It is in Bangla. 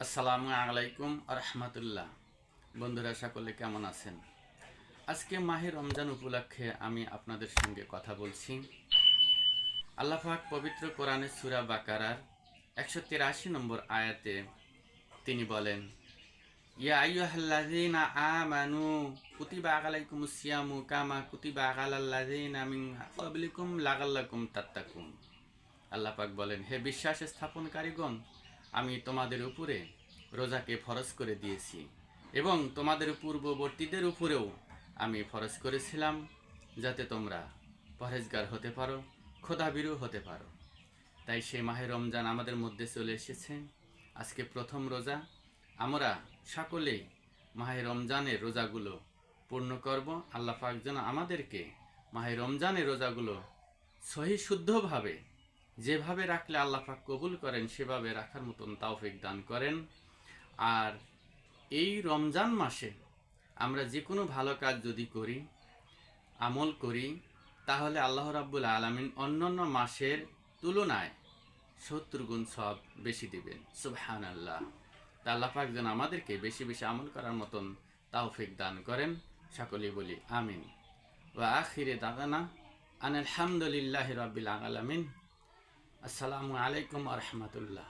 আসসালামু আলাইকুম রহমতুল্লাহ। বন্ধুরা সকলে কেমন আছেন? আজকে মাহে রমজান উপলক্ষে আমি আপনাদের সঙ্গে কথা বলছি। আল্লাহ পাক পবিত্র কোরআনের সূরা বাকারার 183 নম্বর আয়াতে তিনি বলেন, ইয়া আইয়ুহাল্লাযীনা আমানু কুতিবা আলাইকুমুস সিয়ামু কামা কুতিবা আলাল্লাযীনা মিন ক্বাবলিকুম লাআল্লাকুম তাত্তাকুন। আল্লাহ পাক বলেন, হে বিশ্বাস স্থাপনকারীগণ, আমি তোমাদের উপরে রোজাকে ফরজ করে দিয়েছি এবং তোমাদের পূর্ববর্তীদের উপরেও আমি ফরজ করেছিলাম, যাতে তোমরা পরহেজগার হতে পারো, খোদাভীরু হতে পারো। তাই সেই মাহে রমজান আমাদের মধ্যে চলে এসেছে। আজকে প্রথম রোজা। আমরা সকলেই মাহে রমজানের রোজাগুলো পূর্ণ করব। আল্লাহ পাক যেন আমাদেরকে মাহে রমজানের রোজাগুলো সহি শুদ্ধভাবে, যেভাবে রাখলে আল্লাহ পাক কবুল করেন সেভাবে রাখার মতন তৌফিক দান করেন। আর এই রমজান মাসে আমরা যে কোনো ভালো কাজ যদি করি, আমল করি, তাহলে আল্লাহ রাব্বুল আলামিন অন্যান্য মাসের তুলনায় 70 গুণ সওয়াব বেশি দিবেন। সুবহানাল্লাহ। তা আল্লাহ পাক যেন আমাদেরকে বেশি বেশি আমল করার মতন তৌফিক দান করেন। সকলেই বলি আমিন। ওয়া আখিরে দাওয়ানা আনিল হামদুলিল্লাহি রাব্বিল আলামিন। আসসালামু আলাইকুম ওয়া রাহমাতুল্লাহ।